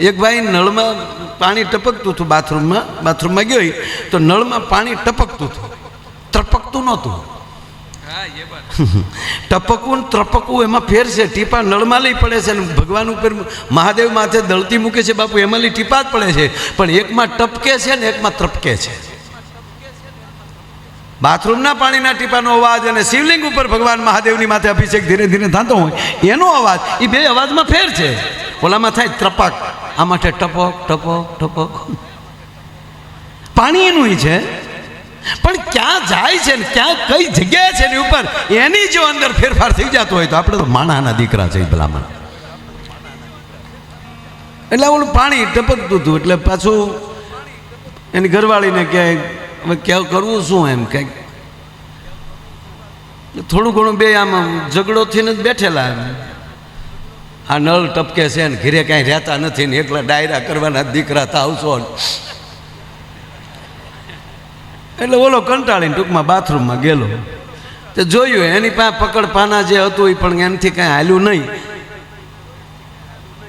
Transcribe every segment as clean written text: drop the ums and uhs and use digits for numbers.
એક ભાઈ નળમાં પાણી ટપકતું હતું, બાથરૂમમાં ગયો તો નળમાં પાણી ટપકતું હતું, ત્રપકતું નહોતું. ટપકવું ત્રપકવું એમાં ફેર છે. ટીપા નળમાં લઈ પડે છે, ભગવાન ઉપર મહાદેવ માથે દળતી મૂકે છે બાપુ, એમાં લઈ ટીપા જ પડે છે, પણ એકમાં ટપકે છે ને એકમાં ત્રપકે છે. બાથરૂમના પાણીના ટીપાનો અવાજ અને શિવલિંગ ઉપર ભગવાન મહાદેવની માથે અભિષેક ધીરે ધીરે થતો હોય એનો અવાજ, એ બે અવાજમાં ફેર છે. ઓલામાં થાય ત્રપક, આ માટે ટપક ટપક ટપક. પાણી એનું છે, પણ ક્યાં જાય છે ને ક્યાં કઈ જગ્યાએ છે એની ઉપર એની જો અંદર ફેરફાર થઈ જતો હોય તો આપણે તો માણાના દીકરા છે ભલામણ. એટલે ઓલું પાણી ટપકતું હતું એટલે પાછું એની ઘરવાળીને ક્યાંય હવે ક્યાં કરવું શું એમ કંઈક થોડું ઘણું બે આમ ઝઘડો થઈને જ બેઠેલા. આ નળ ટપકે છે ને ઘરે કાંઈ રહેતા નથી ને એકલા ડાયરા કરવાના દીકરા થાવશો. એટલે ઓલો કંટાળીને ટૂંકમાં બાથરૂમમાં ગયેલો તો જોયું એની પાસે પકડ પાના જે હતું એ પણ એનાથી કાંઈ હાલ્યું નહીં.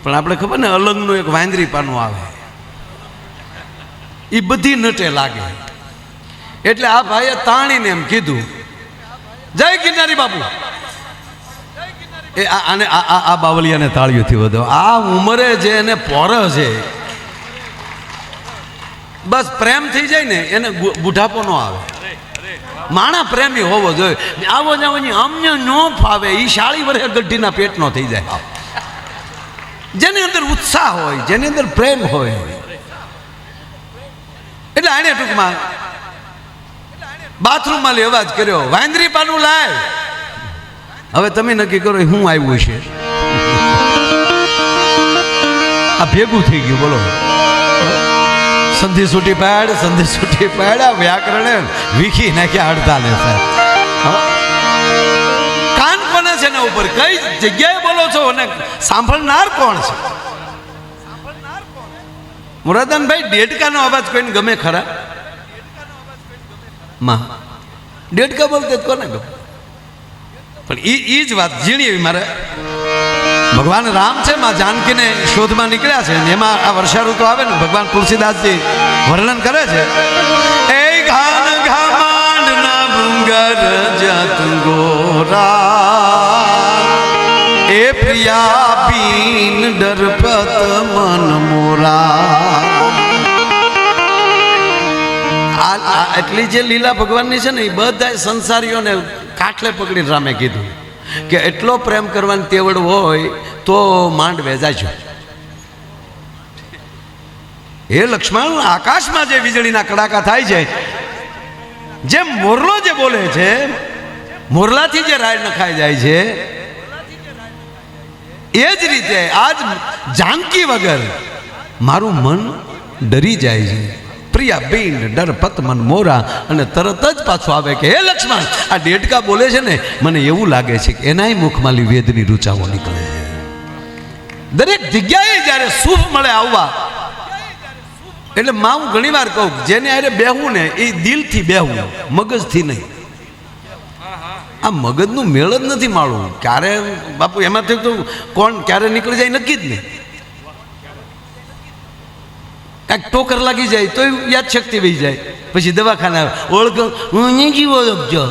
પણ આપણે ખબર ને અલંગનું એક વાંદરી પાનું આવે એ બધી નટે લાગે. એટલે આ ભાઈએ તાણીને એમ કીધું, જય ગિરનારી બાપુ. એ આને આ બાવલિયાને તાળીઓથી વધો. આ ઉંમરે જે એને પોર છે, બસ પ્રેમ થઈ જાય ને એને બુઢાપો ન આવે. માણા પ્રેમી હોવો જોઈએ. આવો જાવો અમને ન ફાવે એ 40 વર્ષે ગઢીના પેટનો થઈ જાય. જેની અંદર ઉત્સાહ હોય, જેની અંદર પ્રેમ હોય. એટલે આને ટૂંકમાં બાથરૂમમાં લઈ અવાજ કર્યો, વાંદરી પાનું લાય. હવે તમે નક્કી કરો શું આવ્યું છે. આ ભેગું થઈ ગયું. બોલો, સંધિ છૂટી પાડ, સંધિ છૂટી પાડ. આ વ્યાકરણ વીખી નાખ્યા હડતાલે સાહેબ. કાન કોને છે ને ઉપર, કઈ જગ્યાએ બોલો છો અને સાંભળનાર કોણ છે? મુરાદાનભાઈ, ડેડકાનો અવાજ કોઈને ગમે ખરા? માં ડેડકા બોલતે કોને ગમે? પણ એ જ વાત ઝીણી એવી મારે. ભગવાન રામ છે માં જાનકીને શોધમાં નીકળ્યા છે, એમાં આ વર્ષા ઋતુ આવે ને ભગવાન તુલસીદાસજી વર્ણન કરે છે. એ ઘાન ઘામાંડ ના ભૃંગર જત ગોરા, એ પ્રિયા બીન ડરપત મન મોરા. એટલી જે લીલા ભગવાનની છે ને એ બધા સંસારીઓને કાટલે પકડીને રામે કીધું કે એટલો પ્રેમ કરવાની તેવડ હોય તો માંડ વેજાજો. હે લક્ષ્મણ, આકાશમાં જે વીજળીના કડાકા થાય છે, જેમ મોરલો જે બોલે છે, મોરલાથી જે રાડ નખાઈ જાય છે, એ જ રીતે આજ જાનકી વગર મારું મન ડરી જાય છે. પ્રિયા બીન ડરપત મન મોરા. અને તરત જ પાછું આવે કે હે લક્ષ્મણ, આ ડેડકા બોલે છે ને મને એવું લાગે છે કે એનાય મુખમાંથી વેદની રૂચાઓ નીકળે છે. દરેક જગ્યાએ જ્યારે શુભ મળે આવવા, એટલે માં હું ઘણી વાર કહું જેને આરે બેહવું ને એ દિલથી બેહવું, મગજથી નહીં. આ મગજનું મેળ જ નથી માળવું. ક્યારે બાપુ એમાંથી તો કોણ ક્યારે નીકળી જાય નક્કી જ નહીં. કાંઈક ટોકર લાગી જાય તો યાદ શક્તિ વહી જાય, પછી દવાખાના ઓળખો હું નીચી ઓળખજો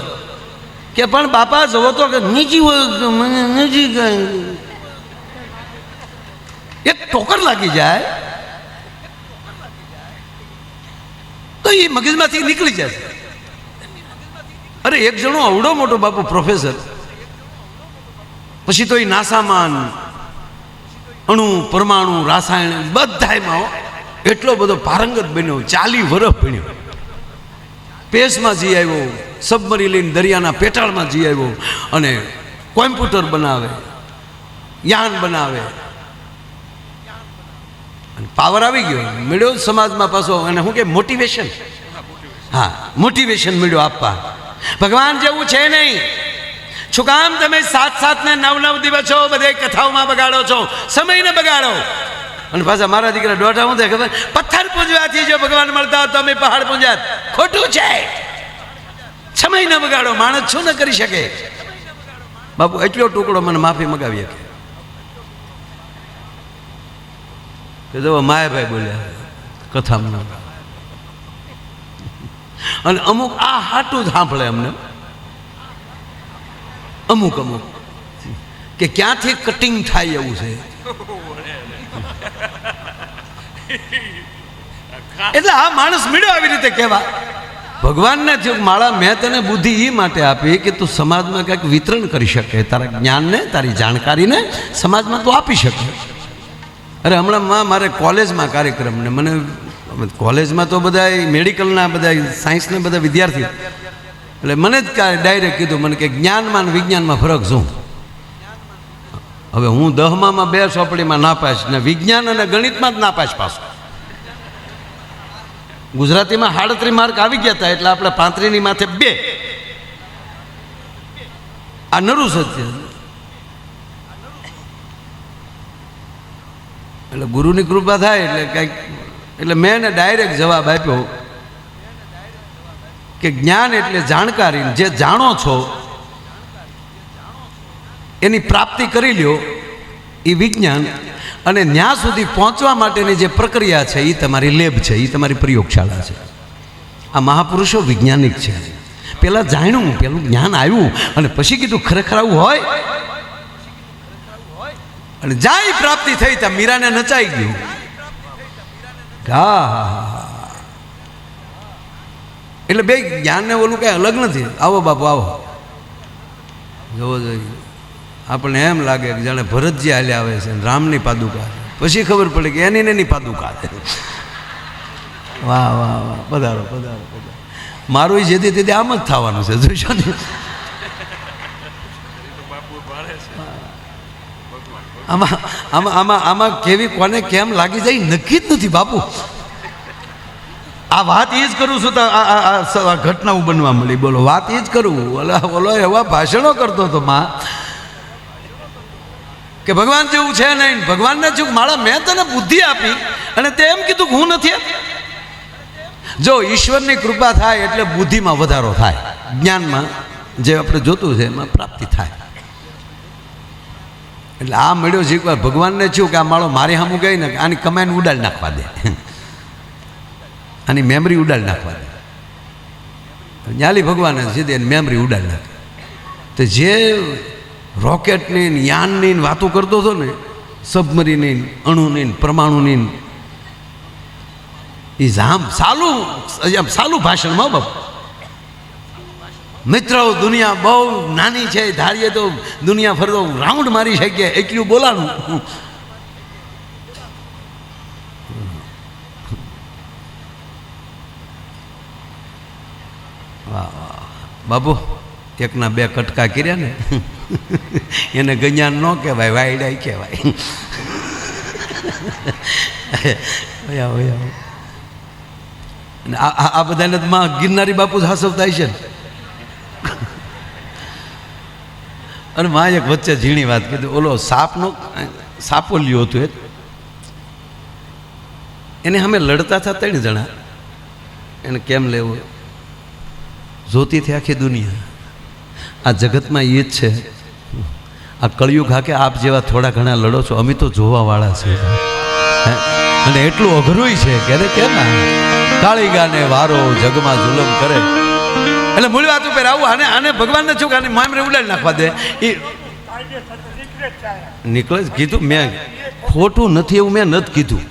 કે પણ બાપા જવો તો કે નીચી ઓળખજો મને નથી કઈ. એક ટોકર લાગી જાય તો એ મગજમાંથી નીકળી જાય. અરે એક જણો અવડો મોટો બાપુ પ્રોફેસર, પછી તો એ નાસામાં અણુ પરમાણુ રાસાયણ બધામાં એટલો બધો પારંગત બન્યો. 40 વર્ષ ભણ્યો. સ્પેસમાં જઈ આવ્યો, સબમરી લઈને દરિયાના પેટાળમાં જઈ આવ્યો અને કોમ્પ્યુટર બનાવે, યાન બનાવે અને પાવર આવી ગયો. મળ્યો સમાજમાં પાછો અને શું કે મોટિવેશન. હા, મોટિવેશન મળ્યો આપવા. ભગવાન જેવું છે નહીં. શું કામ તમે 7 ને 9 દિવસો બધે કથાઓમાં બગાડો છો, સમયને બગાડો. અને પાછા મારા દીકરા દોઢા હું ખબર, પથ્થર પૂજવાથી જો ભગવાન મળતા હોત તો અમે પહાડ પૂંજાત. ખોટું છે. સમય ન બગાડો. માણસ શું ન કરી શકે? બાપુ એટલો ટુકડો મને માફી મગાવી શકે. કે જો માયાભાઈ બોલ્યા કથામાં, અને અમુક આ હાટું જ સાંભળે અમને, અમુક અમુક કે ક્યાંથી કટિંગ થાય એવું છે. એટલે આ માણસ મળ્યો આવી રીતે કહેવા. ભગવાનને થયું માળા મેં તને બુદ્ધિ એ માટે આપી કે તું સમાજમાં કંઈક વિતરણ કરી શકે, તારા જ્ઞાનને તારી જાણકારીને સમાજમાં તું આપી શકે. અરે હમણાં મારે કોલેજમાં કાર્યક્રમ ને મને કોલેજમાં તો બધા મેડિકલના બધા સાયન્સના બધા વિદ્યાર્થીઓ, એટલે મને જ ડાયરેક્ટ કીધું મને કે જ્ઞાનમાં અને વિજ્ઞાનમાં ફરક શું. હવે હું 10માં 2 ચોપડીમાં નાપાસ ને વિજ્ઞાન અને ગણિતમાં જ નાપાસ પાસ. ગુજરાતીમાં 38 માર્ક આવી ગયા હતા એટલે આપણે 35ની માથે 2. આ નરું સત્ય. એટલે ગુરુની કૃપા થાય એટલે કંઈક, એટલે મેં એને ડાયરેક્ટ જવાબ આપ્યો કે જ્ઞાન એટલે જાણકારી, જે જાણો છો એની પ્રાપ્તિ કરી લ્યો એ વિજ્ઞાન, અને ત્યાં સુધી પહોંચવા માટેની જે પ્રક્રિયા છે એ તમારી લેબ છે, એ તમારી પ્રયોગશાળા છે. આ મહાપુરુષો વૈજ્ઞાનિક છે. પહેલાં જાણ્યું, પેલું જ્ઞાન આવ્યું અને પછી કીધું ખરેખર આવું હોય, અને જાય પ્રાપ્તિ થઈ ત્યાં મીરાને નચાઈ ગયું. એટલે બે જ્ઞાનને ઓલું કઈ અલગ નથી. આવો બાપુ આવો, જોવો જોઈએ. આપણને એમ લાગે કે જાણે ભરતજી હાલ્યા આવે છે રામની પાદુકા, પછી ખબર પડે કે એની એની પાદુકા છે. વાહ વાહ વાહ, પધારો પધારો પધારો. મારું જેથી તેથી આમ જ થવાનું છે, જોઈશો ને. આમાં આમાં આમાં આમાં કેવી કોને કેમ લાગી જાય નક્કી જ નથી બાપુ. આ વાત એ જ કરું છું તો આ ઘટનાઓ બનવા મળી. બોલો, વાત એ જ કરું. ઓલો એવા ભાષણો કરતો હતો માં કે ભગવાન જેવું છે નહીં. ભગવાનને ચૂક માળા મેં તને બુદ્ધિ આપી અને તે એમ કીધું કે હું નથી. જો ઈશ્વરની કૃપા થાય એટલે બુદ્ધિમાં વધારો થાય, જ્ઞાનમાં જે આપણે જોતું છે એમાં પ્રાપ્તિ થાય. એટલે આ મળ્યો છે એકવાર ભગવાનને થયું કે આ માળો મારી સામું ગઈ ને આની કમાઈને ઉડાડી નાખવા દે, આની મેમરી ઉડાડી નાખવા દે. ન્યાલી ભગવાને સીધે એની મેમરી ઉડાડી નાખે. તો જે રોકેટની યાનની વાતો કરતો હતો ને, સબમરીની, અણુની, પરમાણુની, એ સાલું ભાષણમાં બાપુ. મિત્રો, દુનિયા બહુ નાની છે, ધારીએ તો દુનિયા ફરતો રાઉન્ડ મારી શકીએ એટલું બોલાનું. વાહ વાહ બાપુ, એકના 2 કટકા કર્યા ને એને ગજાન ન કહેવાય, વાયડાઈ કહેવાય. આ બધાને માં ગિરનારી બાપુ જ હાસવતા છે ને. અને માં એક વચ્ચે ઝીણી વાત કીધી. ઓલો સાપોલિયો હતું એને અમે લડતા હતા 3 જણા. એને કેમ લેવું, જોતીથી આખી દુનિયા. આ જગતમાં એ જ છે. આ કળિયુગ હા કે આપ જેવા થોડા ઘણા લડો છો, અમે તો જોવાવાળા છે. અને એટલું અઘરું છે કે કેમ કાળી ગાને વારો જગમાં જુલમ કરે. એટલે મૂળ વાત ઉપર આવું. આને ભગવાનને છું કે આને મામરે ઉડાડી નાખવા દે. એ નીકળે જ કીધું, મેં ખોટું નથી એવું મેં નથી કીધું,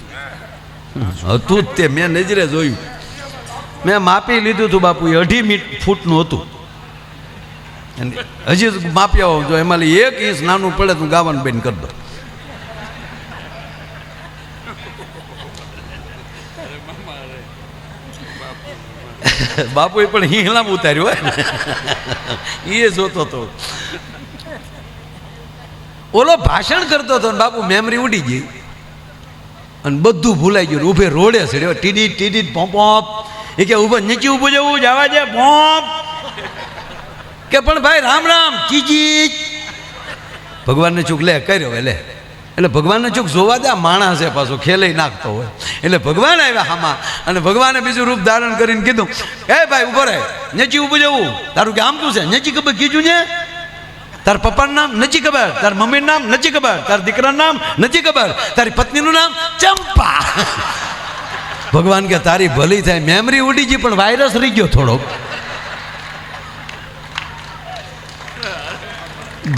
હતું જ તે મેં નજરે જોયું. મેં માપી લીધું હતું બાપુ, 2.5 ફૂટનું હતું. હજી માપી આવો, જો એમાં 1 ઇંચ નાનું પડે તો ગાવાનું બેન કરી દો. બાપુએ પણ હિંગલામ ઉતાર્યું હોય ને, એ જોતો હતો. ઓલો ભાષણ કરતો હતો ને બાપુ મેમરી ઉડી ગઈ અને બધું ભૂલાઈ ગયું. ઉભે રોડે ચડ્યો, ટીડી ટીડી પોપ. એ કે ઉભો નીચે ઊભું જવું જવા દે પોપ. કે પણ ભાઈ રામ રામ કીજી. ભગવાનને ચૂક લે કર્યો લે. એટલે ભગવાનને ચૂક જોવા દે, માણસ છે પાછો ખેલે નાખતો હોય. એટલે ભગવાન આવ્યા હામાં અને ભગવાને બીજું રૂપ ધારણ કરીને કીધું, એ ભાઈ ઉભો રહે, નીચે ઊભું જવું તારું કે આમ તું છે નીચે ખબર કીધું ને. તાર પપ્પાનું નામ નથી ખબર, તાર મમ્મીનું નામ નથી ખબર, તાર દીકરાનું નામ નથી ખબર, તારી પત્નીનું નામ ચંપા. ભગવાન કે તારી ભલી થાય, મેમરી ઉડી ગઈ પણ વાયરસ રહી ગયો થોડોક.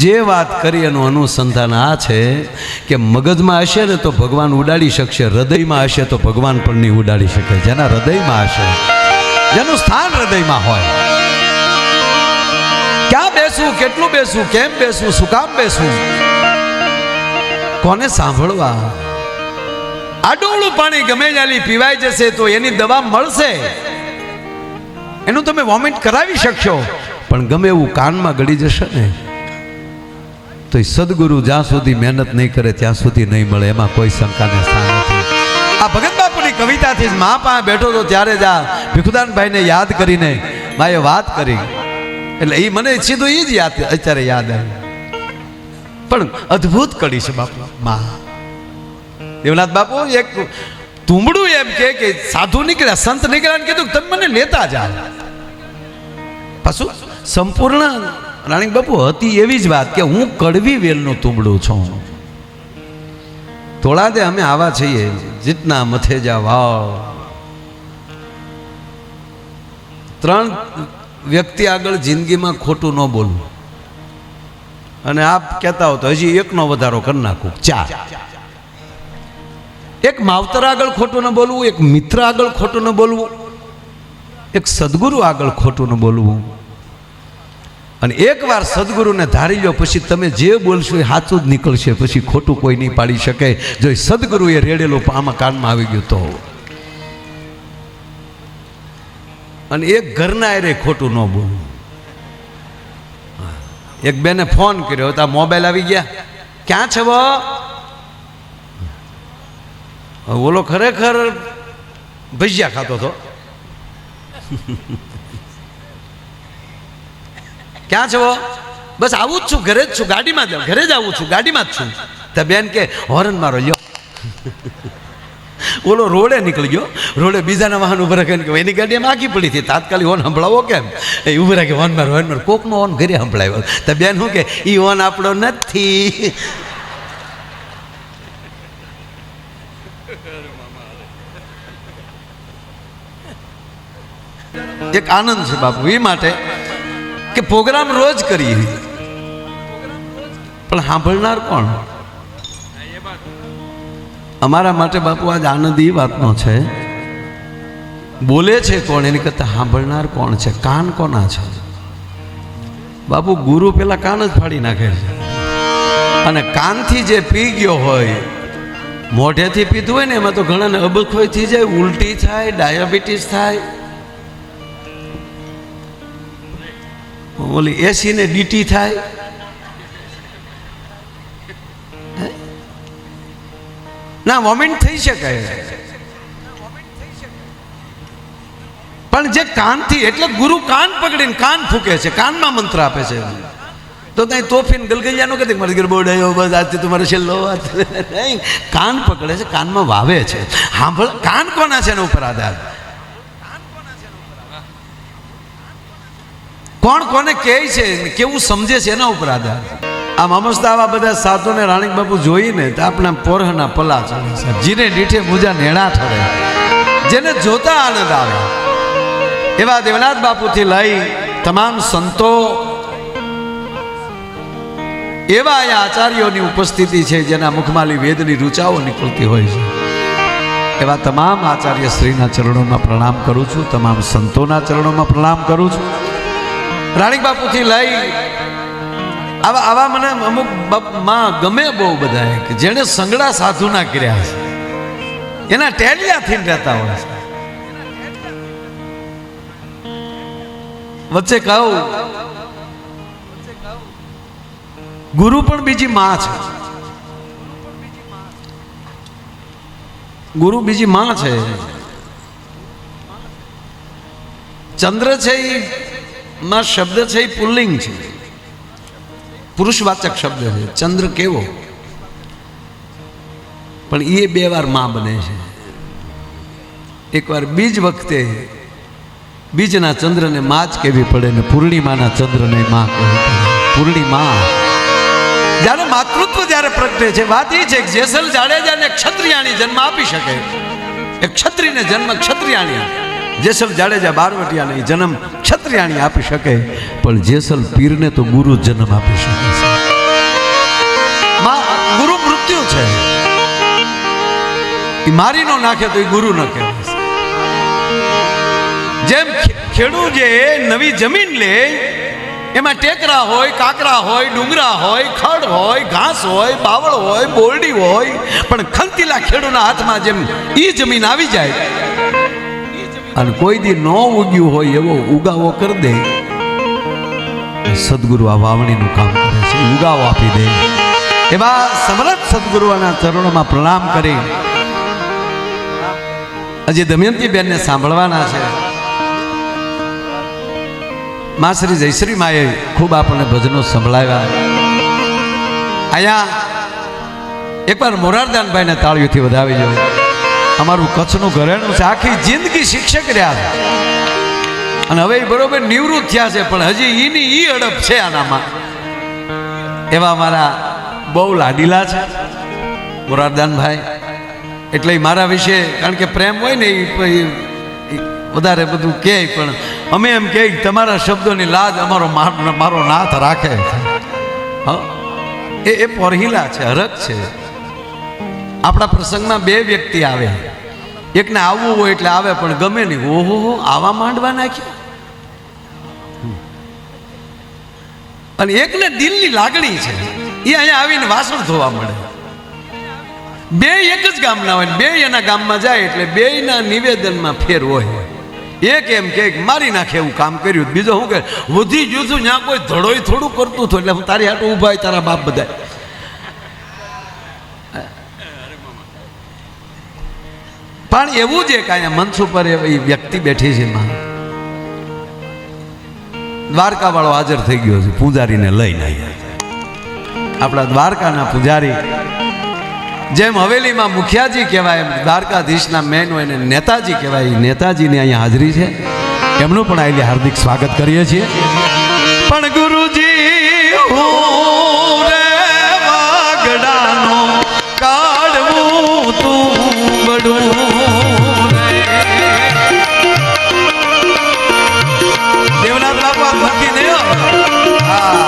જે વાત કરી એનું અનુસંધાન આ છે કે મગજમાં હશે ને તો ભગવાન ઉડાડી શકશે, હૃદયમાં હશે તો ભગવાન પણ નહીં ઉડાડી શકે. જેના હૃદયમાં હશે, જેનું સ્થાન હૃદયમાં હોય, ક્યાં બેસવું, કેટલું બેસવું, કેમ બેસવું, શું કામ બેસવું, કોને સાંભળવા. આડોળું પાણી ગમે ત્યાંથી પીવાઈ જશે તો એની દવા મળશે, એનું તમે વોમિટ કરાવી શકશો, પણ ગમે એવું કાનમાં ગળી જશે ને તો સદગુરુ જ્યાં સુધી મહેનત નહીં કરે ત્યાં સુધી નહીં મળે. એમાં કોઈ શંકાને સ્થાન નથી. આ ભગત બાપુની કવિતાથી જ મા પાસે બેઠો તો ત્યારે જ આ ભીખુદાનભાઈને યાદ કરીને માએ વાત કરી, એટલે એ મને સીધું એ જ યાદ અત્યારે યાદ આવી. પણ અદ્ભુત કડી છે બાપુ. મા દેવનાથ બાપુ એક તુંબડું એમ કે સાધુ નીકળ્યા, સંત નીકળ્યા ને કીધું તમે મને લેતા જા. પાછું સંપૂર્ણ રાણીક બાપુ હતી એવી જ વાત કે હું કડવી વેલનું તુંબડું છું. થોડા દે અમે આવા છીએ જીતના મથે જા વાવ. 3 વ્યક્તિ આગળ જિંદગીમાં ખોટું ન બોલવું, અને આપ કહેતા હો તો હજી એકનો વધારો કરી નાખું 4. એક માવતર આગળ ખોટું ન બોલવું, એક મિત્ર આગળ ખોટું ન બોલવું, એક સદગુરુ આગળ ખોટું ન બોલવું. અને એકવાર સદગુરુને ધારી લો પછી તમે જે બોલશો એ સાચું જ નીકળશે, પછી ખોટું કોઈ નહીં પાડી શકે. જો સદગુરુએ રેડેલું આમાં કાનમાં આવી ગયું તો. અને એક ઘરના એરે ખોટું ન બોલવું. એક બેને ફોન કર્યો તો આ મોબાઈલ આવી ગયા, ક્યાં છે વો? ઓલો ખરેખર ભજીયા ખાતો હતો. ક્યાં છો? બસ આવું જ છું, ઘરે જ છું, ગાડીમાં જાઉં, ઘરે જ આવું છું, ગાડીમાં જ છું. તો બેન કે હોરન મારો લ્યો. ઓલો રોડે નીકળી ગયો, રોડે બીજાના વાહન ઉભા રાખે કે એની ગાડીમાં આખી પડી હતી, તાત્કાલિક હોર્ન સંભળાવો કેમ? એ ઉભા રાખે હોર્ન મારો, હોર્ન મારો. કોકનો હોર્ન ઘરે સંભળાવ્યો. તો બેન શું કે એ હોર્ન આપણો નથી. એક આનંદ છે બાપુ એ માટે કે પ્રોગ્રામ રોજ કરીએ, પણ સાંભળનાર કોણ? અમારા માટે બાપુ આજ આનંદ એ વાતનો છે, બોલે છે કોણ એની કરતા સાંભળનાર કોણ છે, કાન કોના છે? બાપુ ગુરુ પેલા કાન જ ફાડી નાખે છે, અને કાનથી જે પી ગયો હોય, મોઢેથી પીધું હોય ને એમાં તો ઘણાને અબખોઈ થઈ જાય, ઉલટી થાય, ડાયાબિટીસ થાય, ઓલી એસી ને ડીટી થાય. ના વોમિટ થઈ શકાય, પણ જે કાનથી, એટલે ગુરુ કાન પકડીને કાન ફૂકે છે, કાનમાં મંત્ર આપે છે. તો ત્યાં તોફીન ગલગલિયા નો કહેતી મારે ઘર બોડાયો બસ આજથી તમારે છેલ્લો વાત નહીં. કાન પકડે છે, કાનમાં વાવે છે. સાંભળ, કાન કોના છે એના ઉપર આધાર. કોણ કોને કહે છે, કેવું સમજે છે એના ઉપર આધાર. આમ અમસ્તા આવા બધા સાધુને રાણીક બાપુ જોઈને તો આપણા પોરહના પલા ચડે છે. જીને દીઠે મુજા નેણા ઠરે, જેને જોતા આનંદ આવે. એવા દેવનાથ બાપુથી લઈ તમામ સંતો, એવા અહીંયા આચાર્યોની ઉપસ્થિતિ છે જેના મુખમાંથી વેદની રૂચાઓ નીકળતી હોય છે. એવા તમામ આચાર્ય શ્રીના ચરણોમાં પ્રણામ કરું છું, તમામ સંતોના ચરણોમાં પ્રણામ કરું છું. રાણીક બાપુથી લઈ આવા મને અમુક માં ગમે બહુ બધા કે જેને સંગડા સાધુના કર્યા છે, એના ટેલિયા થઈને રહેતા હોય છે. વચ્ચે કહું, ગુરુ પણ બીજી માં છે, ગુરુ બીજી માં છે. ચંદ્ર છે એ માં શબ્દ છે એ પુલ્લિંગ છે, પુરુષવાચક શબ્દ છે. ચંદ્ર કેવો, પણ એ 2 વાર માં બને છે. એકવાર બીજ વખતે બીજના ચંદ્રને માં જ કહેવી પડે ને પૂર્ણિમાના ચંદ્રને માં કહેવી પડે. પૂર્ણિમા, જ્યારે માતૃત્વ જ્યારે પ્રગટે છે, વાત એ છે કે જેસલ જાડેજાને ક્ષત્રિયાણી જન્મ આપી શકે, એક ક્ષત્રિયને જન્મ ક્ષત્રિયાણી, જેસલ જાડેજા બારવટિયાને જન્મ ક્ષત્રિયાણી આપી શકે, પણ જેસલ પીરને તો ગુરુ જન્મ આપી શકે છે. ગુરુ મૃત્યુ છે, એ મારી નો નાખે તો એ ગુરુ ન કહેવાય. જેમ ખેડૂત જે નવી જમીન લે, એમાં ટેકરા હોય, કાકરા હોય, ડુંગરા હોય, ખડ હોય, ઘાસ હોય, બાવળ હોય, બોરડી હોય, પણ ખંતીલા ખેડૂના હાથમાં જેમ ઈ જમીન આવી જાય અને કોઈ દી ન ઉગ્યું હોય એવો ઉગાવો કરી દે, સદગુરુ આ વાવણીનું કામ કરે છે, ઉગાવો આપી દે. એવા સમર્થ સદગુરુઓના ચરણોમાં પ્રણામ કરી હજી દમયંતી બેનને સાંભળવાના છે. મા શ્રી જયશ્રી માએ ખૂબ આપણને ભજનો સંભળાવ્યા. અહીંયા એકવાર મોરારદાનભાઈને તાળીઓથી વધાવી જો. અમારું કચ્છનું ઘરેણું છે, આખી જિંદગી શિક્ષક રહ્યા અને હવે બરોબર નિવૃત્ત થયા છે, પણ હજી ઈની ઈ અડપ છે આનામાં. એવા અમારા બહુ લાડીલા છે મોરારદાનભાઈ. એટલે મારા વિશે કારણ કે પ્રેમ હોય ને એ વધારે બધું કહે, પણ અમે એમ કહે તમારા શબ્દોની લાજ મારો નાથ રાખે. એ પોરહિલા છે, હરક છે. આપણા પ્રસંગમાં બે વ્યક્તિ આવે, એકને આવવું હોય એટલે આવે, પણ ગમે નહીં. ઓહો આવા માંડવા નાખ્યા. અને એકને દિલની લાગણી છે, એ અહીંયા આવીને વાસણ ધોવા મળે. બે એક જ ગામના હોય, બે એના ગામમાં જાય એટલે બેયના નિવેદનમાં ફેર હોય. એક એમ કે મારી નાખે એવું કામ કર્યું, બીજો શું કે વધી જુદું ત્યાં કોઈ ધડોય થોડું કરતું હતું એટલે હું તારી હાટું ઊભા હોય, તારા બાપ બધા. પણ એવું છે કે અહીંયા મંચ ઉપર એવી વ્યક્તિ બેઠી છે, દ્વારકા વાળો હાજર થઈ ગયો છે, પૂજારીને લઈને. આપણા દ્વારકાના પૂજારી જેમ હવેલીમાં મુખિયાજી કહેવાય, એમ દ્વારકાધીશના મેન હોય ને નેતાજી કહેવાય. નેતાજીની અહીંયા હાજરી છે, એમનું પણ अहिले હાર્દિક સ્વાગત કરીએ છીએ. પણ ગુરુજી વાગડાનો કાઢવું તું બડું દેવનાથ બાપુ આ ભક્તિ નહીં. હા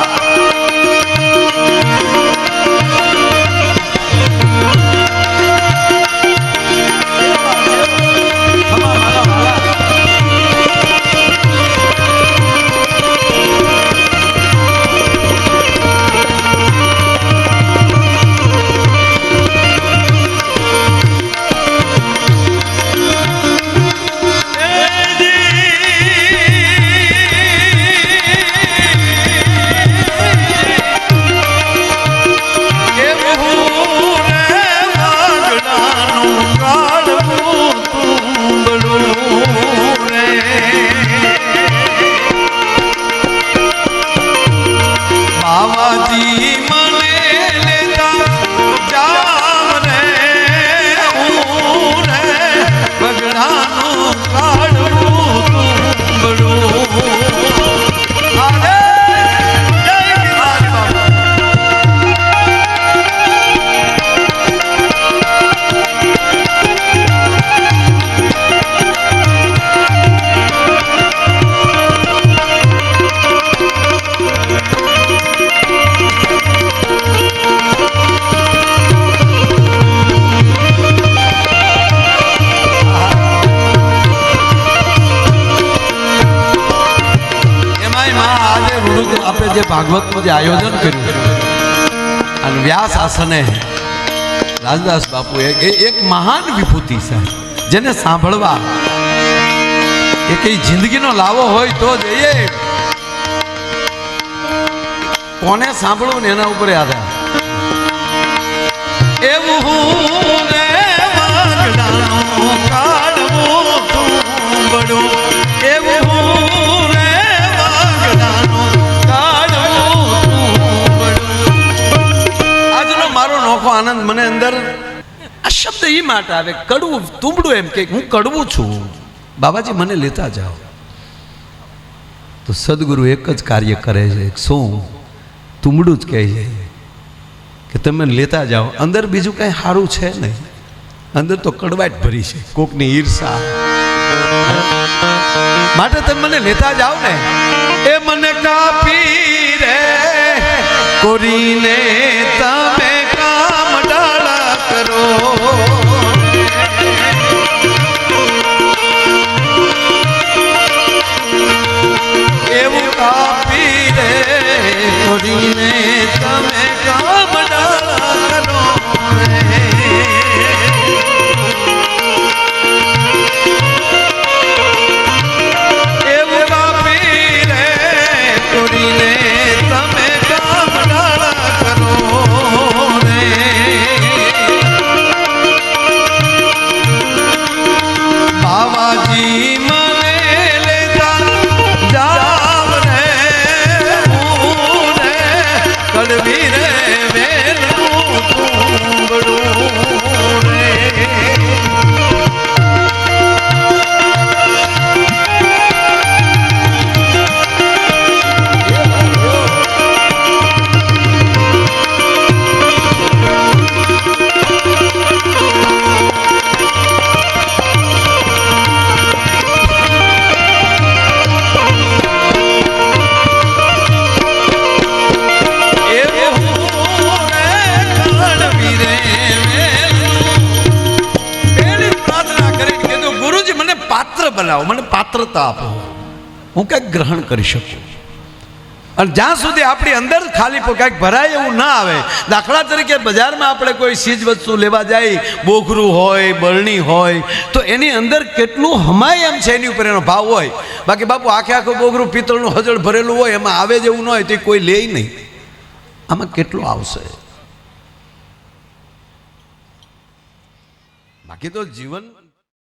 ભાગવતનું જે આયોજન કર્યું અને વ્યાસ આસને રાજદાસ બાપુ એક મહાન વિભૂતિ છે, જેને સાંભળવા એ કઈ જિંદગીનો લાવો હોય તો જ એ કોને સાંભળવું ને એના ઉપર આધાર. એવું રે વાગડાનું કાઢવું તું બડું, એવું રે વાગડાનું નોખો આનંદ મને અંદર આ શબ્દ એ માટે આવે, કડવું તુંબડું. એમ કે હું કડવું છું, બાબાજી મને લેતા જાઓ. તો સદગુરુ એક જ કાર્ય કરે છે, શું તુંબડું જ કહે છે કે તમે લેતા જાઓ, અંદર બીજું કાંઈ સારું છે નહીં, અંદર તો કડવાટ ભરી છે, કોકની ઈર્ષા. માટે તમે મને લેતા જાઓ ને. એ મને કાપી રે કોરીને તમે કામ ડાળા કરો, એવું કાપી રે કોરીને તમે કામ ડાળા કરો. બનાવો, મને પાત્રતા આપો, હું કંઈક ગ્રહણ કરી શકું. અને જ્યાં સુધી આપણી અંદર ખાલી કંઈક ભરાય એવું ના આવે. દાખલા તરીકે બજારમાં આપણે કોઈ ચીજ વસ્તુ લેવા જાય, બોઘરું હોય, બરણી હોય, તો એની અંદર કેટલું હમાય એમ છે એની ઉપર એનો ભાવ હોય. બાકી બાપુ આખે આખું બોઘરું પિત્તળનું હજળ ભરેલું હોય, એમાં આવે જેવું ન હોય તો કોઈ લે નહીં. આમાં કેટલું આવશે? બાકી તો જીવન